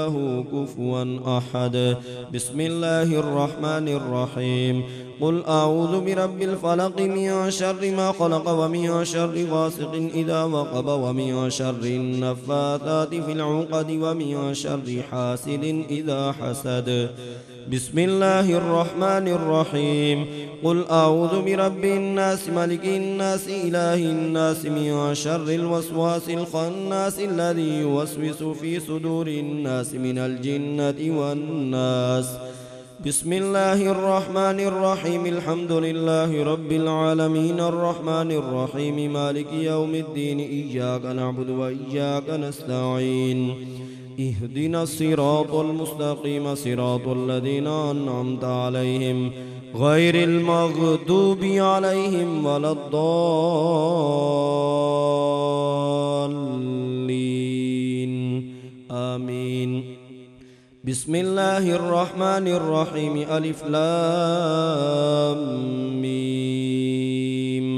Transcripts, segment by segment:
له كفوا أحد. بسم الله الرحمن الرحيم. قل أعوذ برب الفلق من شر ما خلق ومن شر غاسق إذا وقب ومن شر النفاثات في العقد ومن شر حاسد إذا حسد. بسم الله الرحمن الرحيم. قل أعوذ برب الناس ملك الناس إله الناس من شر الوسواس الخناس الذي يوسوس في صدور الناس من الجنة والناس. بسم الله الرحمن الرحيم. الحمد لله رب العالمين الرحمن الرحيم مالك يوم الدين إياك نعبد وإياك نستعين اهدنا الصراط المستقيم صراط الذين أنعمت عليهم غير المغضوب عليهم ولا الضالين آمين. بسم الله الرحمن الرحيم. ألف لام ميم.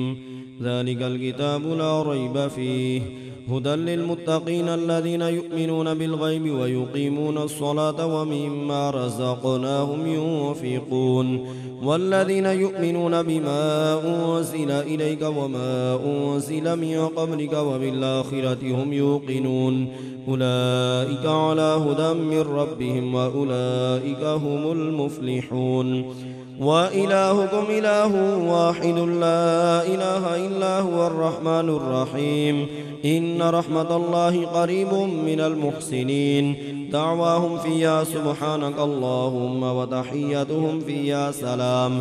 ذلك الكتاب لا ريب فيه هدى للمتقين الذين يؤمنون بالغيب ويقيمون الصلاة ومما رزقناهم ينفقون والذين يؤمنون بما أنزل إليك وما أنزل من قبلك وبالآخرة هم يوقنون أولئك على هدى من ربهم وأولئك هم المفلحون. وإلهكم إله واحد لا إله إلا هو الرحمن الرحيم. إن رحمة الله قريب من المحسنين. دعواهم فيها سبحانك اللهم وتحيتهم فيها سلام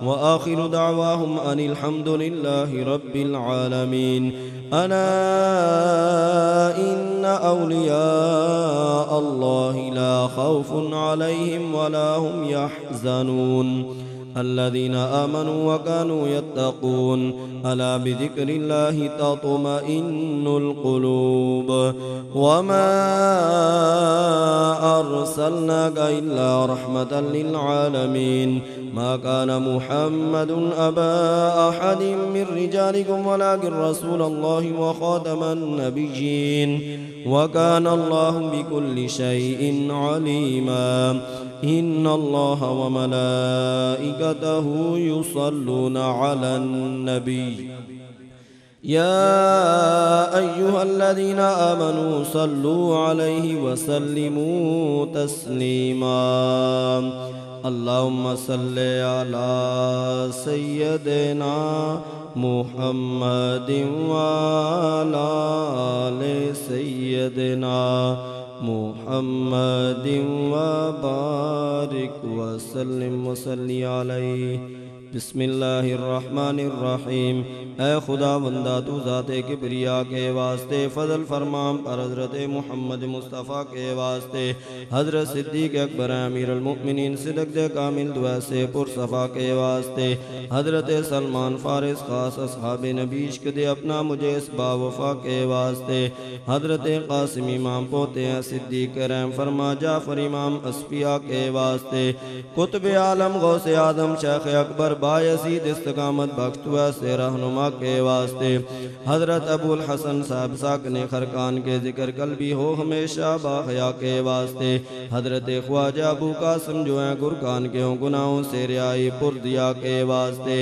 وآخر دعواهم أن الحمد لله رب العالمين. ألا إن أولياء الله لا خوف عليهم ولا هم يحزنون الذين آمنوا وكانوا يتقون. ألا بذكر الله تطمئن القلوب. وما أرسلناك إلا رحمة للعالمين. ما كان محمد أبا أحد من رجالكم ولكن رسول الله وخاتم النبيين وكان الله بكل شيء عليما. إن الله وملائكته يصلون على النبي يا أيها الذين آمنوا صلوا عليه وسلموا تسليما. اللهم صل على سيدنا محمد وعلى آل سيدنا محمد وبارك وسلم وصلی علیہ. بسم اللہ الرحمن الرحیم. اے خدا بندہ تو ذات کبریا کے واسطے فضل فرمان پر حضرت محمد مصطفیٰ کے واسطے حضرت صدیق اکبر امیر المؤمنین صدق دے کامل دعا سے پرصفا کے واسطے حضرت سلمان فارس خاص اصحاب نبی عشق دے اپنا مجھے اس با وفا کے واسطے حضرت قاسم امام پوتے ہیں صدیق رحم فرما جعفر امام اصفیاء کے واسطے قطب عالم غوث آدم شیخ اکبر بایزید استقامت بخشوا سے رہنما کے واسطے حضرت ابو الحسن صاحب ساکن خرقان کے ذکر قلبی ہو ہمیشہ باحیا کے واسطے حضرت خواجہ ابو قاسم جو ہیں گرکان کے ہوں گناہوں سے رہائی پردیا کے واسطے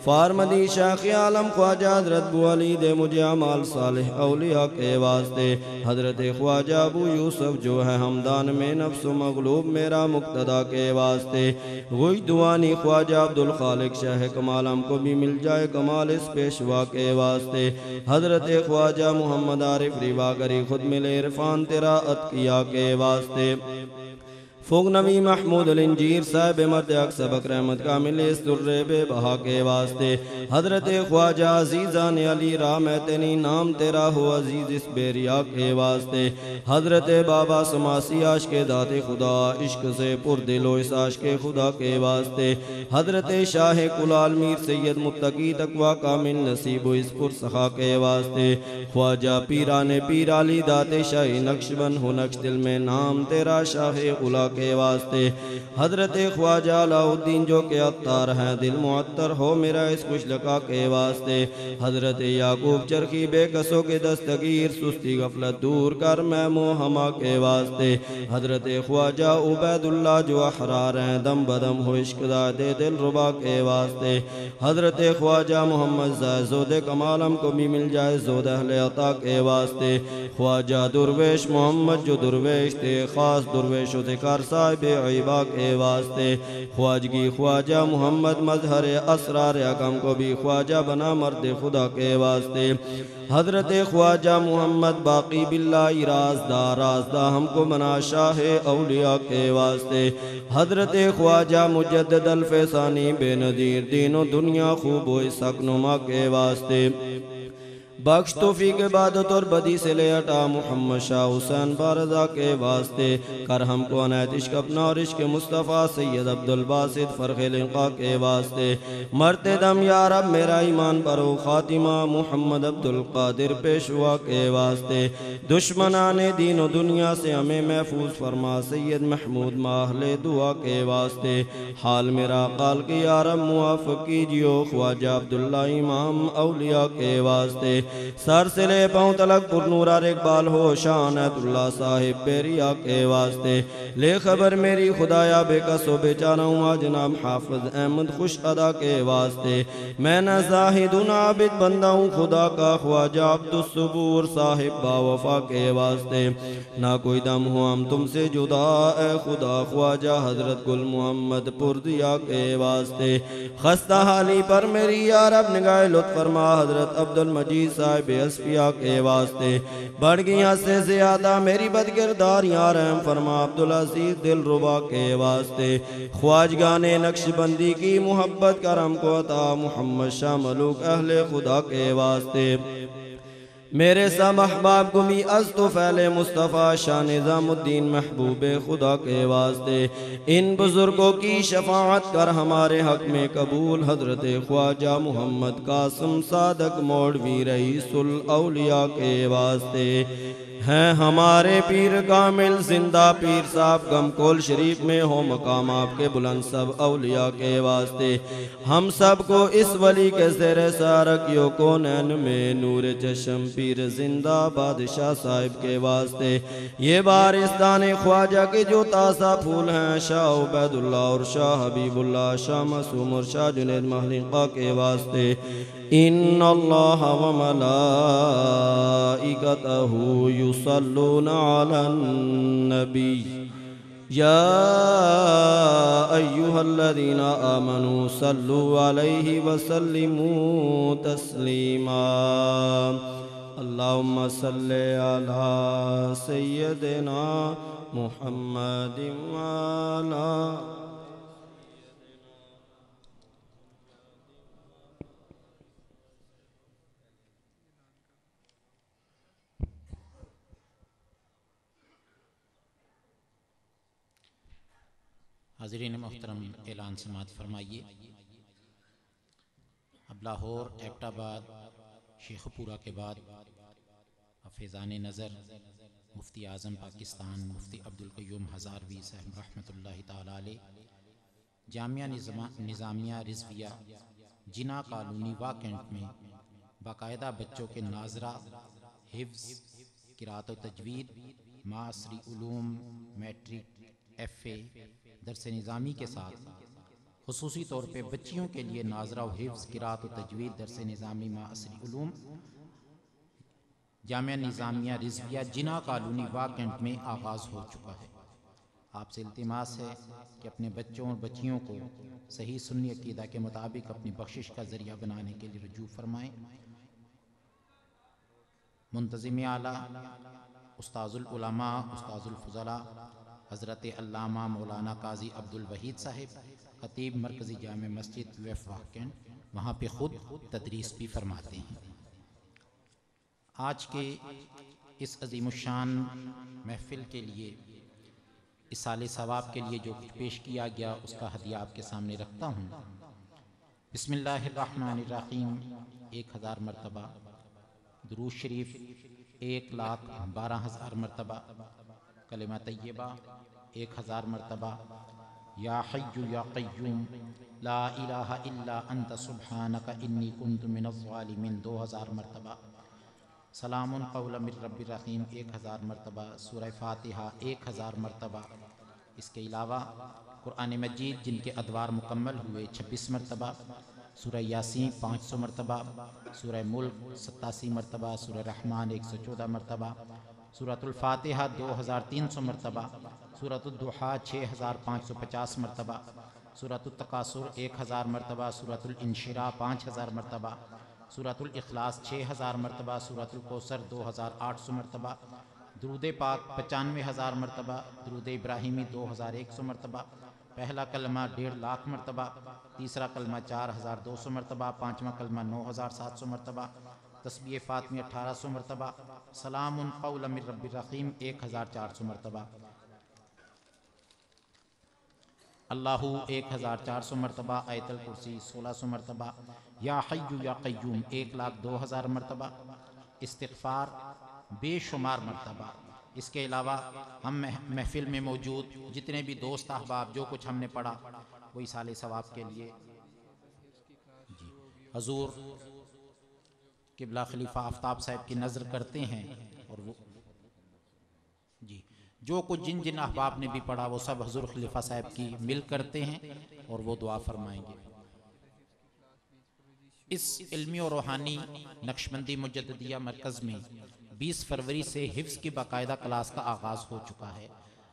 فارمدی شیخ عالم خواجہ حضرت ابو علی دے مجھے اعمال صالح اولیاء کے واسطے حضرت خواجہ ابو یوسف جو ہے ہمدان میں نفس و مغلوب میرا مقتدہ کے واسطے غوی دوانی خواجہ عبدالخالق شیخ کمالم کو بھی مل جائے کمال اس پیشوا کے واسطے حضرت خواجہ محمد عارف ریواگری خود ملے عرفان تیرا عطیہ کے واسطے فوگنوی محمود الانجیر صاحب مرد اکسبک رحمت کامل اس در بے بہا کے واسطے حضرت خواجہ عزیزان علی رامتنی نام تیرا ہو عزیز اس بیریا کے واسطے حضرت بابا سماسی عاشق ذات خدا عشق سے پر دل و اس عاشق خدا کے واسطے حضرت شاہ کلال میر سید متقی تقوی کامل نصیب و اس پر سخا کے واسطے خواجہ پیران پیر علی دات شاہ نقشبند ہو نقش دل میں نام تیرا شاہ اولا کے واسطے حضرت خواجہ علاء الدین جو کہ عطار ہیں دل معطر ہو میرا اس خوش لقا کے واسطے حضرت یعقوب چرخی بے کسوں کے دستگیر سستی غفلت دور کر میں موہما کے واسطے حضرت خواجہ عبید اللہ جو احرار ہیں دم بدم ہو عشق دے دل ربا کے واسطے حضرت خواجہ محمد زود کمال ہم کو بھی مل جائے زود اہل عطا کے واسطے خواجہ درویش محمد جو درویش تھے خاص درویش و ذکر صاحب عیبا کے واسطے خواجگی خواجہ محمد مظہر اسرار حکم کو بھی خواجہ بنا مرد خدا کے واسطے حضرت خواجہ محمد باقی باللہ رازدہ ہم کو بنا شاہ اولیاء کے واسطے حضرت خواجہ مجدد الفیسانی بے نظیر دین و دنیا خوب و سکنما کے واسطے بخش توفیق عبادت اور بدی سے لے ہٹا محمد شاہ حسین بارزہ کے واسطے کر ہم کو عنایت عشق اپنا اور عشق مصطفیٰ سید عبدالباسط فرخ لقا کے واسطے مرتے دم یا رب میرا ایمان برو خاتمہ محمد عبدالقادر پیشوا کے واسطے دشمنان دین و دنیا سے ہمیں محفوظ فرما سید محمود ماہل دعا کے واسطے حال میرا قال کی یا رب موافق کیجیو خواجہ عبداللہ امام اولیاء کے واسطے سر سے لے پاؤں تلک پر نورار اقبال ہو شان عید اللہ صاحب بیریا کے واسطے لے خبر میری خدایا بے کس و بیچارہ ہوں جناب حافظ احمد خوش ادا کے واسطے میں نہ زاہد و عابد بندہ ہوں خدا کا خواجہ عبد الصبور صاحب با وفا کے واسطے نہ کوئی دم ہو ہم تم سے جدا اے خدا خواجہ حضرت گل محمد پردیا کے واسطے خستہ حالی پر میری یا رب نگاہ لطف فرما حضرت عبد المجید صاحب اسفیہ کے واسطے بڑھ گیا سے زیادہ میری بدگرداریاں رحم فرما عبدالعزیز دل ربا کے واسطے خواجگان نقش بندی کی محبت کرم کو عطا محمد شاہ ملوک اہل خدا کے واسطے میرے سب احباب کو بھی از تو فعل مصطفیٰ شاہ نظام الدین محبوب خدا کے واسطے ان بزرگوں کی شفاعت کر ہمارے حق میں قبول حضرت خواجہ محمد قاسم صادق موڑوی رئیس الاولیاء کے واسطے ہیں ہمارے پیر کامل زندہ پیر صاحب گم کول شریف میں ہو مقام آپ کے بلند سب اولیاء کے واسطے ہم سب کو اس ولی کے زیر سارکیوں کونین میں نور چشم پیر زندہ بادشاہ صاحب کے واسطے یہ بارستان خواجہ کے جو تازہ پھول ہیں شاہ عبید اللہ اور شاہ حبیب اللہ شاہ معصوم اور شاہ جنید محلقہ کے واسطے ان اللہ و ملائکتہ یصلون علی النبی یا ایہا الذین آمنوا صلوا علیہ وسلموا تسلیما اللہم صلی علی سیدنا محمد وعلی حاضرین محترم اعلان سماعت فرمائیے اب لاہور ایبٹ آباد شیخ پورہ کے بعد فیضان نظر مفتی اعظم پاکستان مفتی عبدالقیوم ہزاروی صاحب رحمۃ اللہ تعالی علیہ جامعہ نظامیہ رضویہ جناح کالونی واکینٹ میں باقاعدہ بچوں کے ناظرہ حفظ قرات و تجوید معاصری علوم میٹرک ایف اے درس نظامی کے ساتھ خصوصی طور پہ بچیوں کے لیے ناظرہ و حفظ قرات و تجوید درس نظامی معاصری علوم جامعہ نظامیہ رضویہ جناح کالونی واکینٹ میں آغاز ہو چکا ہے۔ آپ سے التماس ہے کہ اپنے بچوں اور بچیوں کو صحیح سنی عقیدہ کے مطابق اپنی بخشش کا ذریعہ بنانے کے لیے رجوع فرمائیں۔ منتظم اعلیٰ استاذ العلماء استاذ الفضلاء حضرت علامہ مولانا قاضی عبدالوحید صاحب خطیب مرکزی جامع مسجد ویف واکینٹ وہاں پہ خود تدریس بھی فرماتے ہیں۔ آج کے اس عظیم الشان محفل کے لیے اصال ثواب کے لیے جو پیش کیا گیا اس کا ہدیہ آپ کے سامنے رکھتا ہوں۔ بسم اللہ الرحمن الرحیم 1000 مرتبہ، درود شریف 1,12,000 مرتبہ، کلمہ طیبہ 1000 مرتبہ، یا حی یا قیوم لا الہ الا انت سبحانک انی کنت من الظالمین 2000 مرتبہ، سلام قولا من رب الرحیم 1000 مرتبہ، سورہ فاتحہ 1000 مرتبہ۔ اس کے علاوہ قرآن مجید جن کے ادوار مکمل ہوئے 26 مرتبہ، سورہ یاسین 500 مرتبہ، سورہ ملک 87 مرتبہ، سورہ رحمان 114 مرتبہ، سورۃ الفاتحہ 2300 مرتبہ، سورۃ الضحیٰ 6550 مرتبہ، سورۃ التکاثر 1000 مرتبہ، سورۃ الانشراح 5000 مرتبہ، سورۃ الاخلاص 6000 مرتبہ، سورۃ الکوثر 2800 مرتبہ، درود پاک 95000 مرتبہ، درود ابراہیمی 2100 مرتبہ، پہلا کلمہ 1.5 لاکھ مرتبہ، تیسرا کلمہ 4200 مرتبہ، پانچواں کلمہ 9700 مرتبہ، تسبیح فاطمی 1800 مرتبہ، سلام قولا من رب الرحیم 1400 مرتبہ، اللہ 1400 مرتبہ، آیت الکرسی 1600 مرتبہ، یا حی یا قیوم 1,02,000 مرتبہ، استغفار بے شمار مرتبہ۔ اس کے علاوہ ہم محفل میں موجود جتنے بھی دوست احباب جو کچھ ہم نے پڑھا وہ ایصال ثواب کے لیے جی حضور قبلہ خلیفہ آفتاب صاحب کی نظر کرتے ہیں، اور وہ جی جو کچھ جن جن احباب نے بھی پڑھا وہ سب حضور خلیفہ صاحب کی مل کرتے ہیں اور وہ دعا فرمائیں گے۔ اس علمی اور روحانی نقشبندی مجددیہ مرکز میں 20 فروری سے حفظ کی باقاعدہ کلاس کا آغاز ہو چکا ہے۔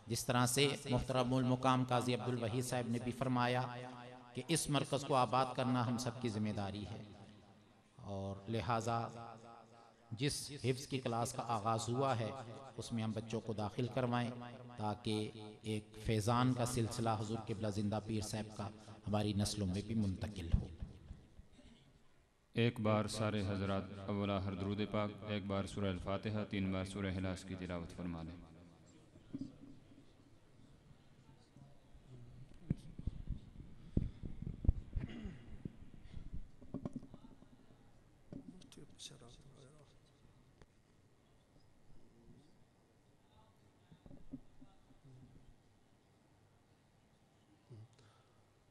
جس طرح سے محترم المقام قاضی عبدالوحید صاحب نے بھی فرمایا کہ اس مرکز کو آباد کرنا ہم سب کی ذمہ داری ہے، اور لہٰذا جس حفظ کی کلاس کا آغاز ہوا ہے اس میں ہم بچوں کو داخل کروائیں تاکہ ایک فیضان کا سلسلہ حضور قبلہ زندہ پیر صاحب کا ہماری نسلوں میں بھی منتقل ہو۔ ایک بار سارے حضرات اولا ہر درود پاک، ایک بار سورہ الفاتحہ، 3 بار سورہ اخلاص کی تلاوت فرما لیں۔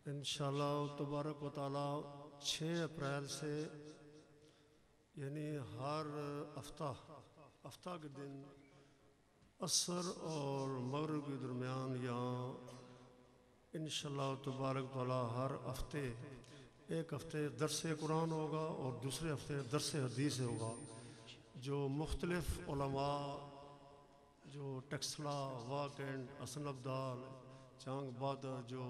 انشاءاللہ تبارک و تعالی 6 اپریل سے یعنی ہر ہفتہ کے دن عصر اور مغرب کے درمیان یہاں انشاءاللہ تبارک و تعالی ہر ہفتے ایک ہفتے درس قرآن ہوگا اور دوسرے ہفتے درس حدیث ہوگا، جو مختلف علماء جو ٹیکسلا، واکنڈ، حسن ابدال، چانگ بادر جو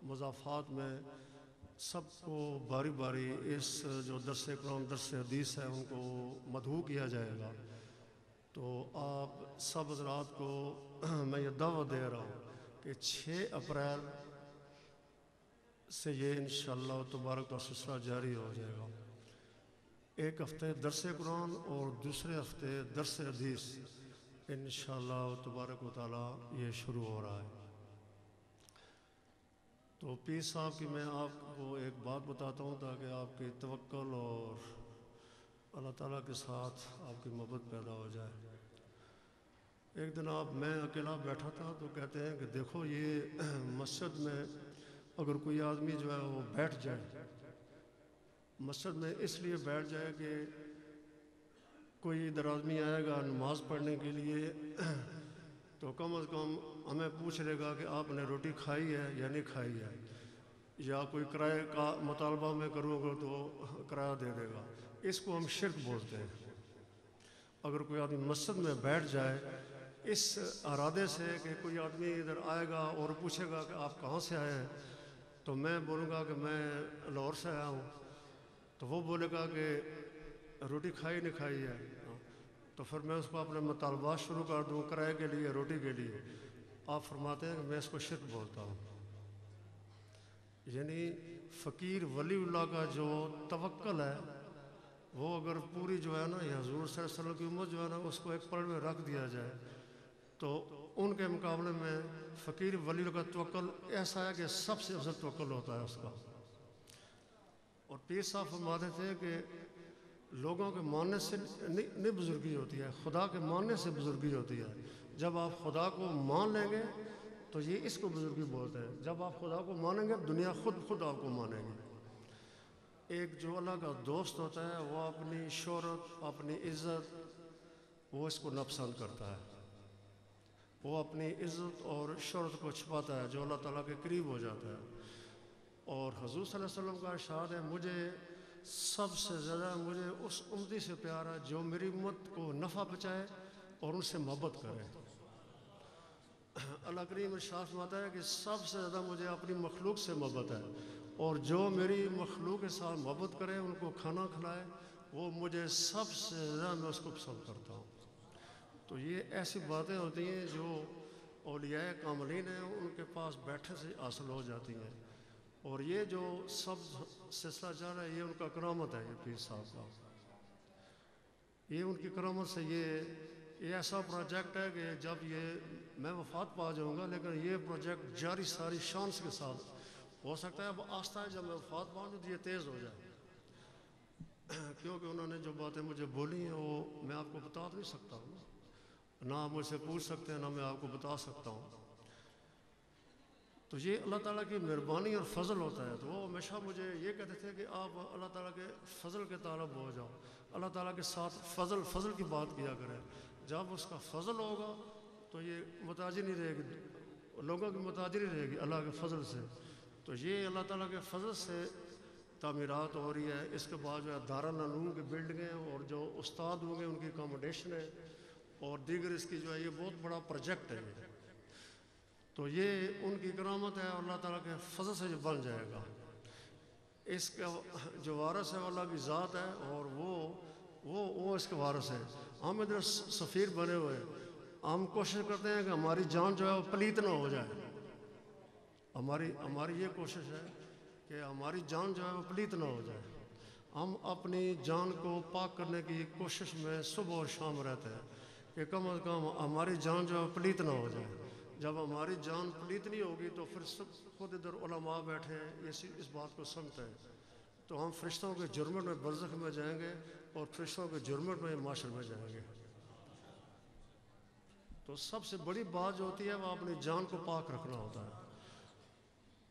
مضافات میں سب کو باری باری اس جو درس قرآن درس حدیث ہے ان کو مدعو کیا جائے گا۔ تو آپ سب حضرات کو میں یہ دعوت دے رہا ہوں کہ 6 اپریل سے یہ انشاءاللہ تبارک و سلسلہ جاری ہو جائے گا۔ ایک ہفتے درس قرآن اور دوسرے ہفتے درس حدیث انشاءاللہ تبارک و تعالی یہ شروع ہو رہا ہے۔ تو پیر صاحب کی میں آپ کو ایک بات بتاتا ہوں تاکہ آپ کی توکل اور اللہ تعالیٰ کے ساتھ آپ کی محبت پیدا ہو جائے۔ ایک دن میں اکیلا بیٹھا تھا تو کہتے ہیں کہ دیکھو یہ مسجد میں اگر کوئی آدمی جو ہے وہ بیٹھ جائے، مسجد میں اس لیے بیٹھ جائے کہ کوئی ادھر آدمی آئے گا نماز پڑھنے کے لیے تو کم از کم ہمیں پوچھ لے گا کہ آپ نے روٹی کھائی ہے یا نہیں کھائی ہے، یا کوئی کرائے کا مطالبہ میں کروں گا تو کرایہ دے دے گا۔ اس کو ہم شرک بولتے ہیں۔ اگر کوئی آدمی مسجد میں بیٹھ جائے اس ارادے سے کہ کوئی آدمی ادھر آئے گا اور پوچھے گا کہ آپ کہاں سے آئے ہیں، تو میں بولوں گا کہ میں لاہور سے آیا ہوں، تو وہ بولے گا کہ روٹی کھائی نہیں کھائی ہے، تو پھر میں اس کو اپنے مطالبات شروع کر دوں کرائے کے لیے، روٹی کے لیے۔ آپ فرماتے ہیں کہ میں اس کو شرک بولتا ہوں۔ یعنی فقیر ولی اللہ کا جو توکل ہے وہ اگر پوری جو ہے نا یہ حضور صلی اللہ علیہ وسلم کی امت جو ہے نا اس کو ایک پڑھ میں رکھ دیا جائے تو ان کے مقابلے میں فقیر ولی اللہ کا توکل ایسا ہے کہ سب سے افضل توکل ہوتا ہے اس کا۔ اور پیر صاحب فرماتے تھے کہ لوگوں کے ماننے سے نہیں بزرگی ہوتی ہے، خدا کے ماننے سے بزرگی ہوتی ہے۔ جب آپ خدا کو مان لیں گے تو یہ اس کو بزرگی بولتے ہیں. جب آپ خدا کو مانیں گے دنیا خود آپ کو مانے گی. ایک جو اللہ کا دوست ہوتا ہے وہ اپنی شہرت اپنی عزت وہ اس کو ناپسند کرتا ہے. وہ اپنی عزت اور شہرت کو چھپاتا ہے جو اللہ تعالیٰ کے قریب ہو جاتا ہے. اور حضور صلی اللہ علیہ وسلم کا ارشاد ہے مجھے سب سے زیادہ مجھے اس امتی سے پیار ہے جو میری امت کو نفع پہنچائے اور ان سے محبت کرے. اللہ کریم ارشاد فرماتا ہے کہ سب سے زیادہ مجھے اپنی مخلوق سے محبت ہے اور جو میری مخلوق کے ساتھ محبت کرے ان کو کھانا کھلائے وہ مجھے سب سے زیادہ میں اس کو پسند کرتا ہوں. تو یہ ایسی باتیں ہوتی ہیں جو اولیاء کاملین ہیں ان کے پاس بیٹھے سے حاصل ہو جاتی ہیں. اور یہ جو سب سلسلہ چل رہا ہے یہ ان کا کرامت ہے. یہ پیر صاحب کا یہ ان کی کرامت سے یہ ایسا پروجیکٹ ہے کہ جب یہ میں وفات پا جاؤں گا لیکن یہ پروجیکٹ جاری ساری شان کے ساتھ ہو سکتا ہے. اب آستہ ہے جب میں وفات پاؤں تو یہ تیز ہو جائے کیونکہ انہوں نے جو باتیں مجھے بولی ہیں وہ میں آپ کو بتا نہیں سکتا ہوں. نہ آپ مجھ سے پوچھ سکتے ہیں نہ میں آپ کو بتا سکتا ہوں. تو یہ اللہ تعالیٰ کی مہربانی اور فضل ہوتا ہے. تو وہ ہمیشہ مجھے یہ کہتے تھے کہ آپ اللہ تعالیٰ کے فضل کے طالب ہو جاؤ. اللہ تعالیٰ کے ساتھ فضل کی بات کیا کریں. جب اس کا فضل ہوگا تو یہ محتاجی نہیں رہے گی لوگوں کی محتاجی نہیں رہے گی اللہ کے فضل سے. تو یہ اللہ تعالیٰ کے فضل سے تعمیرات ہو رہی ہے. اس کے بعد جو ہے دارالعلوم کی بلڈنگیں اور جو استاد ہوں گے ان کی اکاموڈیشن ہے اور دیگر اس کی جو ہے یہ بہت بڑا پروجیکٹ ہے. تو یہ ان کی کرامت ہے اور اللہ تعالیٰ کے فضل سے جو بن جائے گا. اس کا جو وارث ہے وہ اللہ کی ذات ہے اور وہ اس کے وارث ہے. ہم ادھر سفیر بنے ہوئے ہم کوشش کرتے ہیں کہ ہماری جان جو ہے وہ پلیت نہ ہو جائے. ہماری یہ کوشش ہے کہ ہماری جان جو ہے وہ پلیت نہ ہو جائے. ہم اپنی جان کو پاک کرنے کی کوشش میں صبح اور شام رہتے ہیں کہ کم از کم ہماری جان جو ہے پلیت نہ ہو جائے. جب ہماری جان پلیت نہیں ہوگی تو پھر سب خود ادھر علماء بیٹھے ہیں اس بات کو سمجھتے ہیں. تو ہم فرشتوں کے جرمٹ میں برزخ میں جائیں گے اور فرشتوں کے جرمٹ میں معاشر میں جائیں گے. تو سب سے بڑی بات جو ہوتی ہے وہ اپنی جان کو پاک رکھنا ہوتا ہے.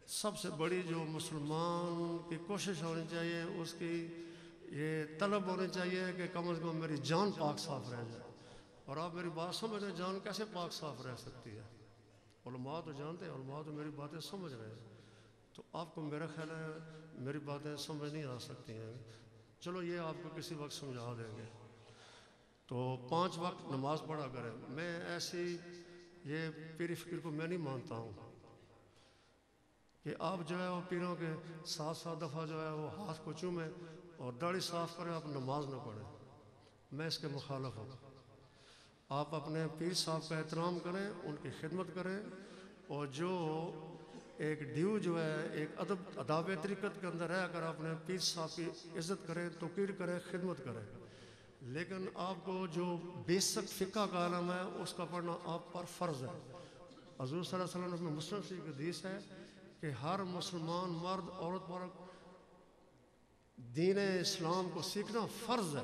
سب سے بڑی جو مسلمان کی کوشش ہونی چاہیے اس کی یہ طلب ہونی چاہیے کہ کم از کم میری جان پاک صاف رہ جائے. اور آپ میری بات سمجھیں جان کیسے پاک صاف رہ سکتی ہے. علماء تو جانتے ہیں علماء تو میری باتیں سمجھ رہے ہیں. تو آپ کو میرا خیال ہے میری باتیں سمجھ نہیں آ سکتی ہیں. چلو یہ آپ کو کسی وقت سمجھا دیں گے. تو 5 وقت نماز پڑھا کریں. میں ایسی یہ پیر فقیر کو میں نہیں مانتا ہوں کہ آپ جو ہے وہ پیروں کے 7 دفعہ جو ہے وہ ہاتھ کو چومیں اور داڑھی صاف کریں آپ نماز نہ پڑھیں. میں اس کے مخالف ہوں. آپ اپنے پیر صاحب کا احترام کریں ان کی خدمت کریں اور جو ایک ڈیو جو ہے ایک اداب طریقت کے اندر ہے اگر اپنے پیر صاحب کی عزت کریں توقیر کریں خدمت کریں. لیکن آپ کو جو بیسک فقہ کا عالم ہے اس کا پڑھنا آپ پر فرض ہے. حضور صلی اللہ علیہ وسلم میں مسلم شریف کی حدیث ہے کہ ہر مسلمان مرد عورت پر دین اسلام کو سیکھنا فرض ہے.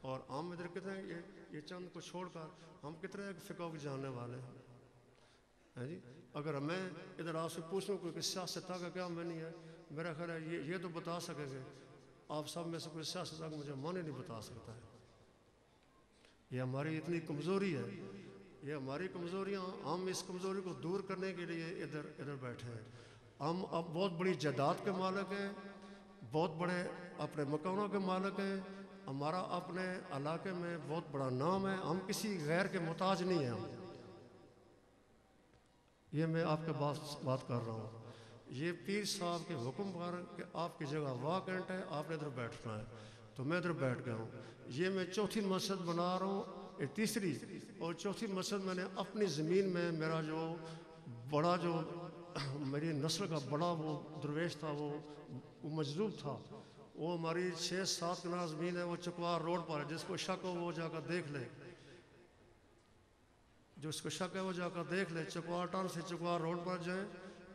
اور ہم ادھر کتنے یہ چند کو چھوڑ کر ہم کتنے فقہ کو جاننے والے ہیں جی. اگر میں ادھر آپ سے پوچھوں کوئی سیاست کا کیا معنی ہے میرا خیال ہے یہ تو بتا سکیں گے. آپ سب میں سے کوئی سیاست کا مجھے معنی نہیں بتا سکتا ہے. یہ ہماری اتنی کمزوری ہے. یہ ہماری کمزوریاں ہم اس کمزوری کو دور کرنے کے لیے ادھر بیٹھے ہیں. ہم اب بہت بڑی جائیداد کے مالک ہیں بہت بڑے اپنے مکانوں کے مالک ہیں. ہمارا اپنے علاقے میں بہت بڑا نام ہے. ہم کسی غیر کے محتاج نہیں ہیں. یہ میں آپ کے بات کر رہا ہوں. یہ پیر صاحب کے حکم پر کہ آپ کی جگہ واکنٹ ہے آپ نے ادھر بیٹھنا ہے تو میں ادھر بیٹھ گیا ہوں. یہ میں چوتھی مسجد بنا رہا ہوں یہ تیسری اور چوتھی مسجد میں نے اپنی زمین میں میرا جو بڑا جو میری نسل کا بڑا وہ درویش تھا وہ مجذوب تھا وہ ہماری 6-7 کنال زمین ہے وہ چکوار روڈ پر ہے. جس کو شک ہو وہ جا کر دیکھ لے جس کو شک ہے وہ جا کر دیکھ لے. چکوار ٹاؤن سے چکوار روڈ پر جائیں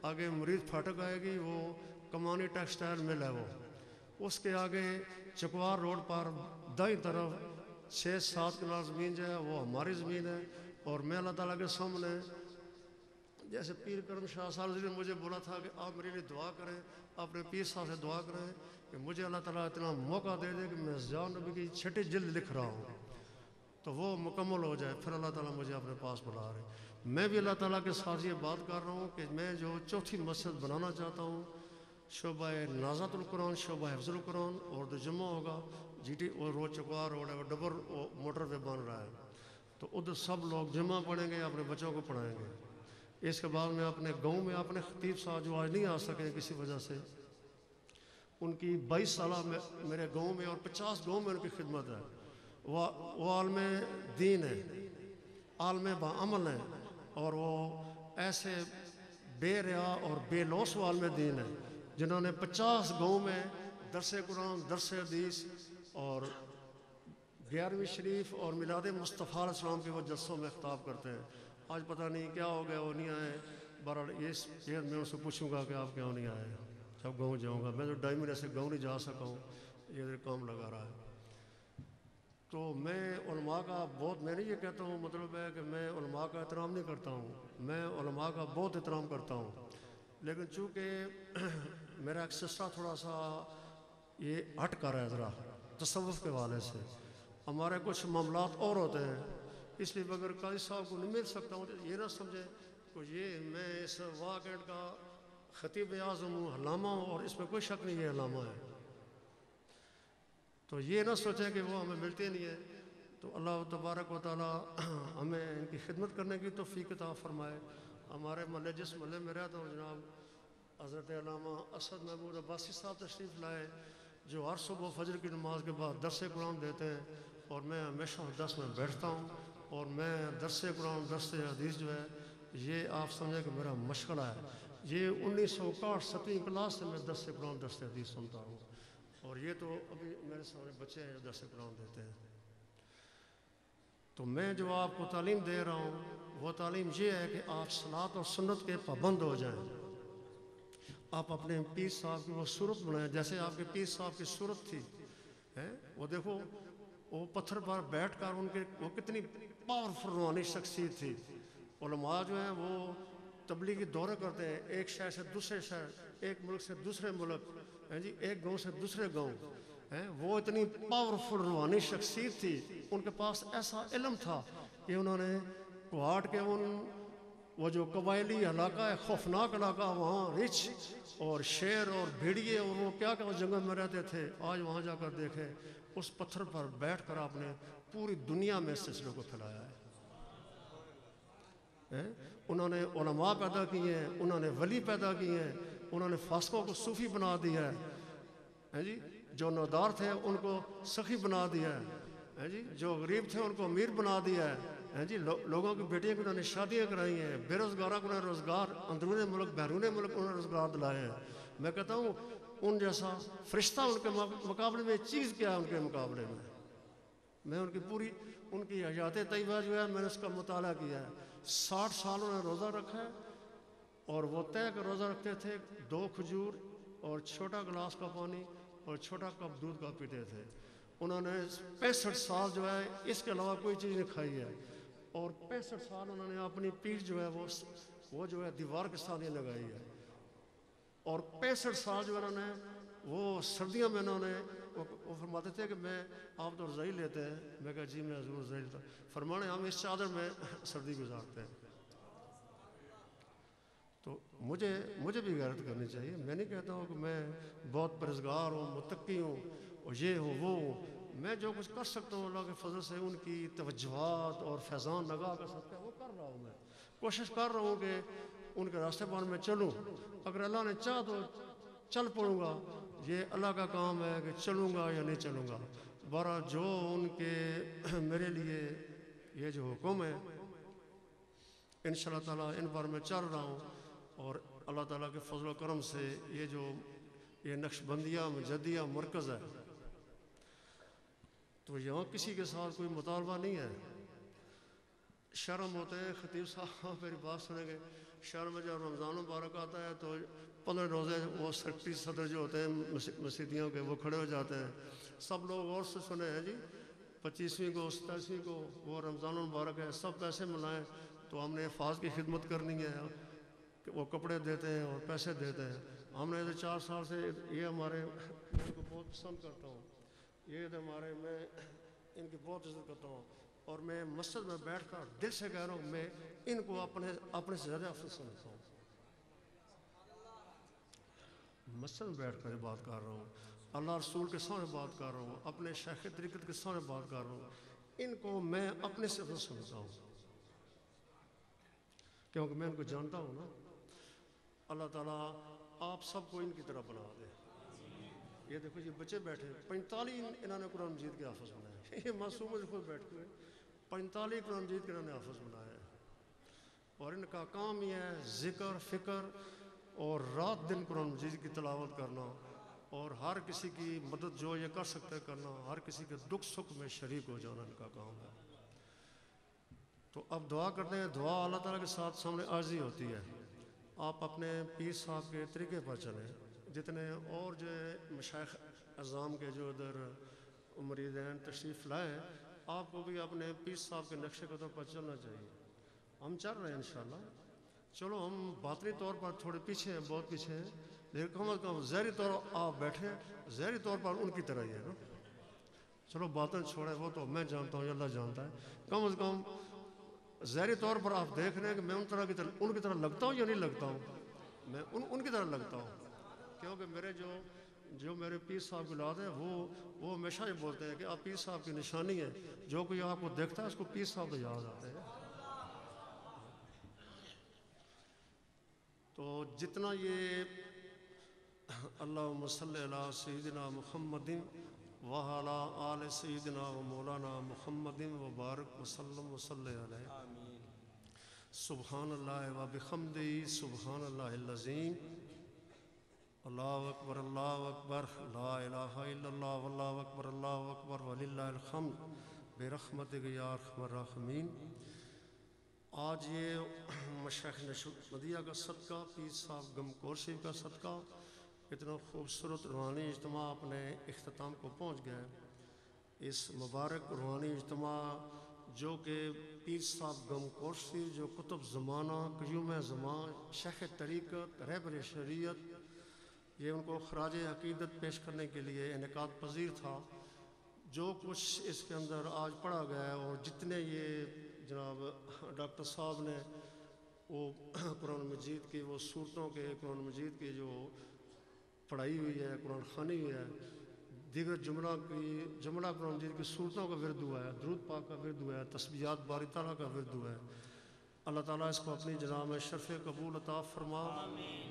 آگے مرید پھاٹک آئے گی وہ کمانی ٹیکسٹائل مل ہے وہ اس کے آگے چکوار روڈ پر دائیں طرف 6-7 کنال زمین جو ہے وہ ہماری زمین ہے. اور میں اللہ تعالیٰ کے سامنے جیسے پیر کرم شاہ صاحب نے مجھے بولا تھا کہ آپ میرے لیے دعا کریں، اپنے پیر صاحب سے دعا کریں کہ مجھے اللہ تعالیٰ اتنا موقع دے دے کہ میں زیان نبی کی 6 جلد لکھ رہا ہوں تو وہ مکمل ہو جائے، پھر اللہ تعالیٰ مجھے اپنے پاس بلا رہے ہیں۔ میں بھی اللہ تعالیٰ کے ساتھ یہ بات کر رہا ہوں کہ میں جو 4تھی مسجد بنانا چاہتا ہوں، شعبہ نازات القرآن، شعبہ حفظ القرآن، اور جو جمعہ ہوگا جی ٹی اور روڈ چکوار روڈ ہے وہ ڈبل موٹر پہ بن رہا ہے، تو ادھر سب لوگ جمعہ پڑھیں گے، اپنے بچوں کو پڑھائیں گے۔ اس کے بعد میں اپنے گاؤں میں اپنے خطیب صاحب جو آج نہیں آ سکے کسی وجہ سے، ان کی 22 سالہ میرے گاؤں میں اور 50 گاؤں میں ان کی خدمت ہے، وہ عالم دین ہے، عالم باعمل ہے، اور وہ ایسے بے ریا اور بے لوث عالم دین ہے جنہوں نے 50 گاؤں میں درس قرآن، درس حدیث اور 11ویں شریف اور میلاد مصطفیٰ علیہ السلام کے وہ جلسوں میں خطاب کرتے ہیں۔ آج پتہ نہیں کیا ہو گیا، وہ نہیں آئے، بہرحال یہ میں ان سے پوچھوں گا کہ آپ کیوں نہیں آئے، جب گاؤں جاؤں گا۔ میں تو 2.5 مہینے سے گاؤں نہیں جا سکا ہوں، یہ ادھر کام لگا رہا ہے۔ تو میں علماء کا بہت، میں نہیں یہ کہتا ہوں مطلب ہے کہ میں علماء کا احترام نہیں کرتا ہوں، میں علماء کا بہت احترام کرتا ہوں، لیکن چونکہ میرا ایک سلسلہ تھوڑا سا یہ ہٹ کر ہے ذرا تصوف کے حوالے سے، ہمارے کچھ معاملات اور ہوتے ہیں، اس لیے بغیر قاضی صاحب کو نہیں مل سکتا ہوں۔ یہ نہ سمجھے کہ یہ میں اس واقعہ کا خطیب اعظم ہوں، علامہ ہوں، اور اس میں کوئی شک نہیں ہے علامہ ہے، تو یہ نہ سوچیں کہ وہ ہمیں ملتے نہیں ہیں۔ تو اللہ تبارک و تعالی ہمیں ان کی خدمت کرنے کی توفیق عطا فرمائے۔ ہمارے محلے، جس محلے میں رہتا ہوں جناب، حضرت علامہ اسد محمود عباسی صاحب تشریف لائے، جو ہر صبح فجر کی نماز کے بعد درس قرآن دیتے ہیں، اور میں ہمیشہ درس میں بیٹھتا ہوں، اور میں درس قرآن، درس حدیث جو ہے یہ آپ سمجھیں کہ میرا مشغلہ ہے۔ یہ 1961 7ویں کلاس سے میں درس قرآن، درس حدیث سنتا ہوں، اور یہ تو ابھی میرے سامنے بچے ہیں جو درس قرآن دیتے ہیں۔ تو میں جو آپ کو تعلیم دے رہا ہوں وہ تعلیم یہ ہے کہ آپ صلاۃ اور سنت کے پابند ہو جائیں، آپ اپنے پیر صاحب کی وہ صورت بنائیں جیسے آپ کے پیر صاحب کی صورت تھی، وہ دیکھو وہ پتھر پر بیٹھ کر ان کے وہ کتنی پاورفل روحانی شخصیت تھی۔ علماء جو ہیں وہ تبلیغی دورے کرتے ہیں، ایک شہر سے دوسرے شہر، ایک ملک سے دوسرے ملک، جی ایک گاؤں سے دوسرے گاؤں، وہ اتنی پاورفل روحانی شخصیت تھی، ان کے پاس ایسا علم تھا کہ انہوں نے کوہاٹ کے وہ جو قبائلی علاقہ ہے، خوفناک علاقہ، وہاں رچھ اور شیر اور بھیڑیے اور وہ کیا اس جنگل میں رہتے تھے، آج وہاں جا کر دیکھیں اس پتھر پر بیٹھ کر آپ نے پوری دنیا میں اس سلسلے کو پھیلایا ہے۔ انہوں نے علماء پیدا کیے ہیں، انہوں نے ولی پیدا کیے ہیں، انہوں نے فاسقوں کو صوفی بنا دیا ہے، جی جو نودار تھے ان کو سخی بنا دیا ہے، جی جو غریب تھے ان کو امیر بنا دیا ہے، جی لوگوں کی بیٹیوں کی انہوں نے شادیاں کرائی ہیں، بے روزگاروں کو انہوں نے روزگار اندرون ملک بیرون ملک انہوں نے روزگار دلائے ہیں۔ میں کہتا ہوں ان جیسا فرشتہ ان کے مقابلے میں چیز کیا ہے، ان کے مقابلے میں ان کی پوری ان کی حیات طیبہ جو ہے میں نے اس کا مطالعہ کیا ہے۔ 60 سال انہوں نے روزہ رکھا ہے، اور وہ طے کر روزہ رکھتے تھے، 2 کھجور اور چھوٹا گلاس کا پانی اور چھوٹا کپ دودھ کا پیتے تھے۔ انہوں نے 65 سال جو ہے اس کے علاوہ کوئی چیز نہیں کھائی ہے، اور 65 سال انہوں نے اپنی پیٹھ جو ہے وہ جو ہے دیوار کے ساتھ ہی لگائی ہے، اور 65 سال جو انہوں نے وہ سردیوں میں انہوں نے وہ فرماتے تھے کہ میں آپ تو رضائی لیتے ہیں، میں کہا جی میں ضرور رضائی لیتا ہوں، فرمانے ہم اس چادر میں سردی گزارتے ہیں۔ تو مجھے بھی غیرت کرنی چاہیے، میں نہیں کہتا ہوں کہ میں بہت پرہیزگار ہوں، متقی ہوں اور یہ ہوں وہ ہوں، میں جو کچھ کر سکتا ہوں اللہ کے فضل سے ان کی توجہات اور فیضان نگاہ کر سکتا ہے وہ کر رہا ہوں، میں کوشش کر رہا ہوں کہ ان کے راستے پر میں چلوں، اگر اللہ نے چاہ تو چل پڑوں گا، یہ اللہ کا کام ہے کہ چلوں گا یا نہیں چلوں گا۔ بارہ جو ان کے میرے لیے یہ جو حکم ہے انشاءاللہ تعالیٰ ان پر میں چل رہا ہوں، اور اللہ تعالیٰ کے فضل و کرم سے یہ نقش بندیہ مجدیہ مرکز ہے، تو یہاں کسی کے ساتھ کوئی مطالبہ نہیں ہے۔ شرم ہوتے ہیں، خطیب صاحب میری بات سنیں گے، شرم میں جب رمضان مبارک آتا ہے تو 15 روزے وہ سیکرٹری صدر جو ہوتے ہیں مسجدیوں کے وہ کھڑے ہو جاتے ہیں، سب لوگ غور سے سنیں ہیں جی، 25ویں کو 27ویں کو وہ رمضان المبارک ہے، سب پیسے ملائیں، تو ہم نے حفاظ کی خدمت کرنی ہے، کہ وہ کپڑے دیتے ہیں اور پیسے دیتے ہیں. ہم نے 4 سال سے یہ ہمارے میں ان کو بہت پسند کرتا ہوں. یہ ہمارے میں ان کی بہت عزت کرتا ہوں اور میں مسجد میں بیٹھ کر دل سے کہہ رہا ہوں میں ان کو اپنے سے زیادہ افضل سمجھتا ہوں. مسجد میں بیٹھ کر بات کر رہا ہوں, اللہ رسول کے سامنے بات کر رہا ہوں, اپنے شیخ طریقت کے سامنے بات کر رہا ہوں. ان کو میں اپنے سے افضل سمجھتا ہوں کیونکہ میں ان کو جانتا ہوں نا. اللہ تعالیٰ آپ سب کو ان کی طرح بنا دے. یہ دیکھو یہ بچے بیٹھے 45 انہوں نے قرآن مجید کے حافظ بنائے. یہ معصوم خود بیٹھ ہوئے 45 قرآن مجید کے انہوں نے حافظ بنائے اور ان کا کام یہ ہے ذکر فکر اور رات دن قرآن مجید کی تلاوت کرنا اور ہر کسی کی مدد جو یہ کر سکتے کرنا, ہر کسی کے دکھ سکھ میں شریک ہو جانا ان کا کام ہے. تو اب دعا کرتے ہیں. دعا اللہ تعالیٰ کے ساتھ سامنے عاجزی ہوتی ہے. آپ اپنے پیر صاحب کے طریقے پر چلیں. جتنے اور جو مشائخ اعظام کے جو ادھر مریدین تشریف لائیں, آپ کو بھی اپنے پیر صاحب کے نقش قدم پر چلنا چاہیے. ہم چل رہے ہیں انشاءاللہ. چلو ہم باطنی طور پر تھوڑے پیچھے ہیں, بہت پیچھے ہیں, لیکن کم از کم ظاہری طور آپ بیٹھیں, ظاہری طور پر ان کی طرح ہی ہے نا. چلو باطن چھوڑے, وہ تو میں جانتا ہوں, اللہ جانتا ہے. کم از کم ظاہری طور پر آپ دیکھ رہے ہیں کہ میں ان کی طرح لگتا ہوں یا نہیں لگتا ہوں. میں ان کی طرح لگتا ہوں کیونکہ میرے جو میرے پیر صاحب کی اولاد ہے وہ ہمیشہ یہ بولتے ہیں کہ آپ پیر صاحب کی نشانی ہے. جو کوئی آپ کو دیکھتا ہے اس کو پیر صاحب یاد آتے ہیں. تو جتنا یہ اللہم صلی علی سیدنا محمد وعلی آل سیدنا و مولانا محمد وبارک وسلم وصلی علیہ. سبحان اللہ و بحمدہ سبحان اللہ العظیم. اللہ اکبر لا الہ الا اللہ واللہ اکبر وللہ الحمد برحمتک یا ارحم الراحمین. آج یہ مشائخ نشمدیہ کا صدقہ, پیر صاحب گمکور شریف کا صدقہ, اتنا خوبصورت روحانی اجتماع اپنے اختتام کو پہنچ گیا. اس مبارک روحانی اجتماع جو کہ پیر صاحب گمکور شریف جو قطب زمانہ قیوم زمان شیخ طریقت رہبر شریعت, یہ ان کو خراج عقیدت پیش کرنے کے لیے انعقاد پذیر تھا. جو کچھ اس کے اندر آج پڑھا گیا ہے اور جتنے یہ جناب ڈاکٹر صاحب نے وہ قرآن مجید کی وہ صورتوں کے قرآن مجید کی جو پڑھائی ہوئی ہے, قرآن خوانی ہوئی ہے, دیگر جملہ قرآن مجید کی صورتوں کا ورد ہوا ہے, درود پاک کا ورد ہوا ہے, تسبیحات باری تعالیٰ کا ورد ہوا ہے. اللہ تعالیٰ اس کو اپنی جناب میں شرف قبول عطا فرما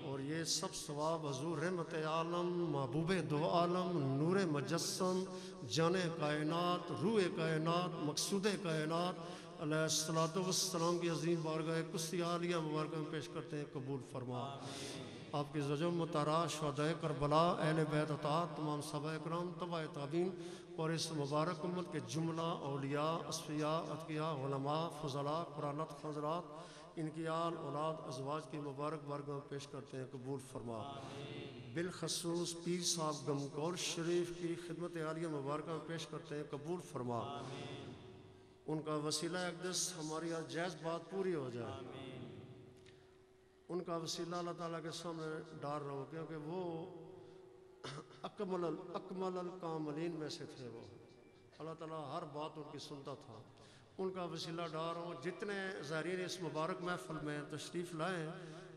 اور یہ سب ثواب حضور رحمت عالم محبوب دو عالم نور مجسم جان کائنات روح کائنات مقصود کائنات علیہ الصلوۃ والسلام کی عظیم بارگاہ قدسی عالیہ مبارکہ میں پیش کرتے ہیں. قبول فرما. آپ کی زوجہ مطہرہ شہدائے کربلا اہل بیت اطاعت تمام صحابہ اکرام تبع تابعین اور اس مبارک امت کے جملہ اولیاء اصفیاء اتقیاء علماء فضلاء قرانت حضرات ان کی آل اولاد ازواج کی مبارک بارگاہ پیش کرتے ہیں. قبول فرما. بالخصوص پیر صاحب گمکور شریف کی خدمت عالیہ مبارکہ میں پیش کرتے ہیں. قبول فرما. ان کا وسیلہ اقدس ہماری آج جائز بات پوری ہو جائے. ان کا وسیلہ اللہ تعالیٰ کے سامنے ڈال رہا ہوں کیونکہ وہ اکمل الکاملین میں سے تھے. وہ اللہ تعالیٰ ہر بات ان کی سنتا تھا. ان کا وسیلہ ڈال رہا ہوں. جتنے زائرین اس مبارک محفل میں تشریف لائیں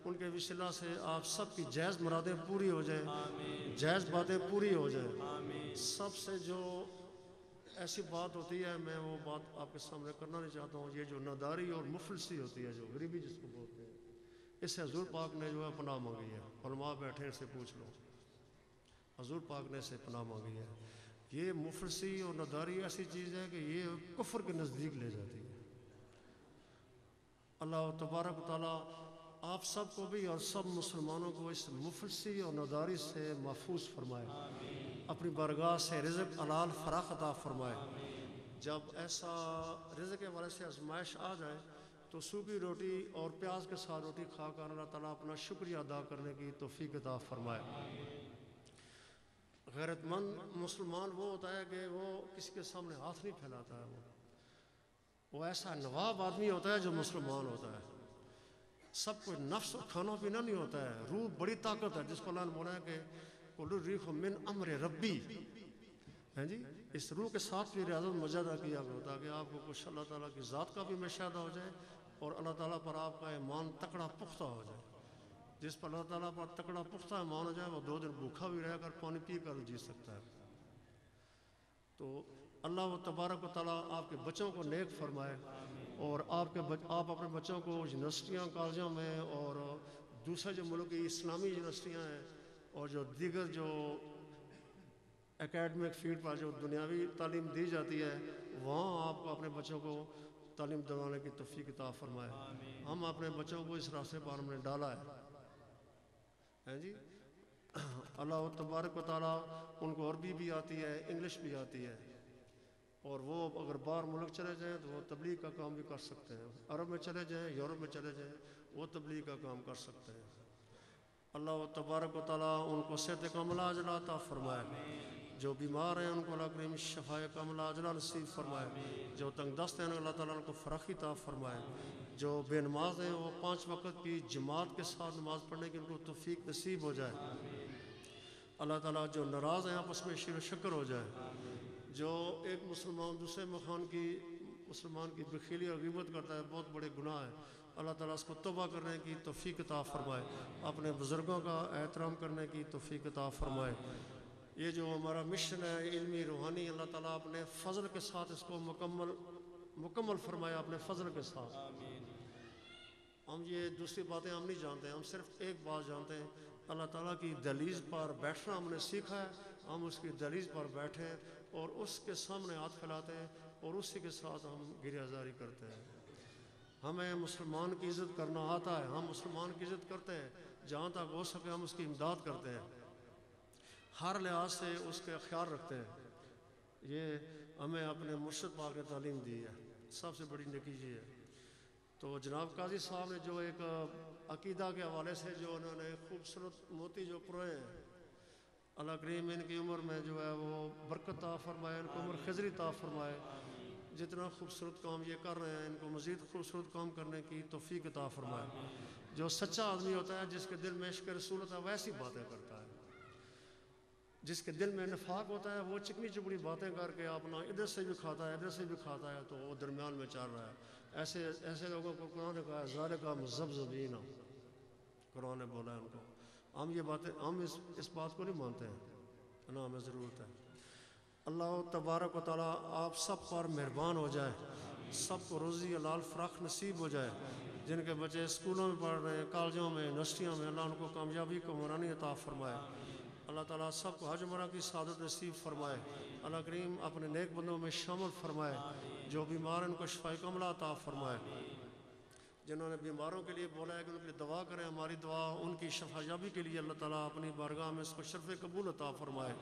ان کے وسیلہ سے آپ سب کی جائز مرادیں پوری ہو جائیں, جائز باتیں پوری ہو جائیں. سب سے جو ایسی بات ہوتی ہے میں وہ بات آپ کے سامنے کرنا نہیں چاہتا ہوں. یہ جو ناداری اور مفلسی ہوتی ہے, جو غریبی جس کو بولتے ہیں, اس سے حضور پاک نے جو ہے پناہ مانگی ہے. علماء بیٹھے ان سے پوچھ لو, حضور پاک نے اسے پناہ مانگی ہے. یہ مفلسی اور ناداری ایسی چیز ہے کہ یہ کفر کے نزدیک لے جاتی ہے. اللہ تبارک و تعالیٰ آپ سب کو بھی اور سب مسلمانوں کو اس مفلسی اور ناداری سے محفوظ فرمائے. اپنی بارگاہ سے رزق حلال فراخ عطا فرمائے. جب ایسا رزق کے حوالے سے آزمائش آ جائے تو سوکھی روٹی اور پیاز کے ساتھ روٹی کھا کر اللہ تعالیٰ اپنا شکریہ ادا کرنے کی توفیق عطا فرمائے. غیرت مند مسلمان وہ ہوتا ہے کہ وہ کسی کے سامنے ہاتھ نہیں پھیلاتا ہے. وہ ایسا نواب آدمی ہوتا ہے جو مسلمان ہوتا ہے. سب کوئی نفس اور کھانا پینا نہیں ہوتا ہے، روح بڑی طاقت ہے، جس کو اللہ نے بولا ہے کہ کل الریح من امر ربی، ہیں جی، اس روح کے ساتھ بھی ریاضت مجاہدہ کیا گیا تاکہ آپ کو کچھ اللہ تعالیٰ کی ذات کا بھی مشاہدہ ہو جائے اور اللہ تعالیٰ پر آپ کا ایمان تکڑا پختہ ہو جائے۔ جس پر اللہ تعالیٰ پر تکڑا پختہ ایمان ہو جائے وہ 2 دن بھوکا بھی رہ کر پانی پی کر جی سکتا ہے۔ تو اللہ و تبارک و تعالیٰ آپ کے بچوں کو نیک فرمائے اور آپ اپنے بچوں کو یونیورسٹیاں کالجوں میں اور دوسرے جو ملک کی اسلامی یونیورسٹیاں ہیں اور جو دیگر جو اکیڈمک فیلڈ پر جو دنیاوی تعلیم دی جاتی ہے وہاں آپ کو اپنے بچوں کو تعلیم دلانے کی توفیق عطا فرمائے۔ ہم اپنے بچوں کو اس راستے پر ہم نے ڈالا ہے جی۔ اللہ تبارک و تعالیٰ ان کو عربی بھی آتی ہے، انگلش بھی آتی ہے، اور وہ اگر باہر ملک چلے جائیں تو وہ تبلیغ کا کام بھی کر سکتے ہیں، عرب میں چلے جائیں، یورپ میں چلے جائیں، وہ تبلیغ کا کام کر سکتے ہیں۔ اللہ تبارک و تعالیٰ ان کو صحت کاملہ عاجلہ عطا فرمائے، جو بیمار ہیں ان کو اللہ کریم شفائے کاملہ عاجلہ نصیب فرمائے، جو تنگ دست ہیں اللہ تعالیٰ ان کو فراخی عطا فرمائے، جو بے نماز ہیں وہ 5 وقت کی جماعت کے ساتھ نماز پڑھنے کی ان کو توفیق نصیب ہو جائے۔ اللہ تعالیٰ جو ناراض ہیں آپس میں شیر و شکر ہو جائے، جو ایک مسلمان دوسرے مسلمان کی بخیلی اور غیبت کرتا ہے بہت بڑے گناہ ہے، اللہ تعالیٰ اس کو توبہ کرنے کی توفیق عطا فرمائے، اپنے بزرگوں کا احترام کرنے کی توفیق عطا فرمائے۔ یہ جو ہمارا مشن ہے علمی روحانی، اللہ تعالیٰ اپنے فضل کے ساتھ اس کو مکمل فرمائے، اپنے فضل کے ساتھ۔ ہم یہ دوسری باتیں ہم نہیں جانتے، ہم صرف ایک بات جانتے ہیں، اللہ تعالیٰ کی دہلیز پر بیٹھنا ہم نے سیکھا ہے، ہم اس کی دہلیز پر بیٹھیں اور اس کے سامنے ہاتھ پھیلاتے ہیں اور اسی کے ساتھ ہم گریہ زاری کرتے ہیں۔ ہمیں مسلمان کی عزت کرنا آتا ہے، ہم مسلمان کی عزت کرتے ہیں، جہاں تک ہو سکے ہم اس کی امداد کرتے ہیں، ہر لحاظ سے اس کے خیال رکھتے ہیں۔ یہ ہمیں اپنے مرشد پاک نے تعلیم دی ہے، سب سے بڑی نیکی یہ ہے۔ تو جناب قاضی صاحب نے جو ایک عقیدہ کے حوالے سے جو انہوں نے خوبصورت موتی جو پروئے ہیں، اللہ کریم ان کی عمر میں جو ہے وہ برکت عطا فرمائے، ان کو عمر خضری عطا فرمائے، جتنا خوبصورت کام یہ کر رہے ہیں ان کو مزید خوبصورت کام کرنے کی توفیق عطا فرمائے۔ جو سچا آدمی ہوتا ہے، جس کے دل میں عشق رسول ہوتا ہے، ویسی باتیں کرتا ہے۔ جس کے دل میں نفاق ہوتا ہے وہ چکنی چپڑی باتیں کر کے اپنا ادھر سے بھی کھاتا ہے ادھر سے بھی کھاتا ہے، تو وہ درمیان میں چل رہا ہے۔ ایسے لوگوں کو قرآن نے کہا ذالکا مذبذبین، قرآن نے بولا ہے ان کو۔ ہم یہ باتیں ہم اس بات کو نہیں مانتے ہیں، نہ ہمیں ضرورت ہے۔ اللہ تبارک و تعالیٰ آپ سب پر مہربان ہو جائے، سب کو روزی حلال فراخ نصیب ہو جائے۔ جن کے بچے اسکولوں میں پڑھ رہے ہیں، کالجوں میں، یونیورسٹیوں میں، اللہ ان کو کامیابی کو عمرانی عطا فرمائے۔ اللہ تعالیٰ سب کو حج عمرہ کی سعادت نصیب فرمائے۔ اللہ کریم اپنے نیک بندوں میں شامل فرمائے، جو بیمار ہیں ان کو شفائے کاملہ عطا فرمائے۔ جنہوں نے بیماروں کے لیے بولا ہے کہ ان کے لیے دعا کریں، ہماری دعا ان کی شفا یابی کے لیے اللہ تعالیٰ اپنی بارگاہ میں اس کو شرف قبول عطا فرمائے۔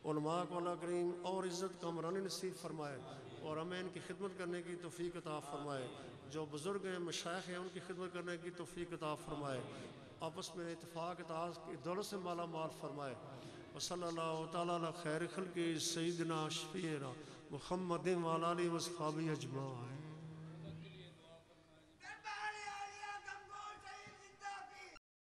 علماء کو اللہ کریم اور عزت کا عمرانی نصیب فرمائے اور ہمیں ان کی خدمت کرنے کی توفیق عطا فرمائے۔ جو بزرگ ہیں، مشائخ ہیں، ان کی خدمت کرنے کی توفیق عطا فرمائے۔ آپس میں اتفاق اتحاد کی دولت سے مالا مال فرمائے۔ وصلی اللہ تعالیٰ علی خیر خلق سیدنا شفیعنا محمد وعلی آلہ وصحبہ اجمعین۔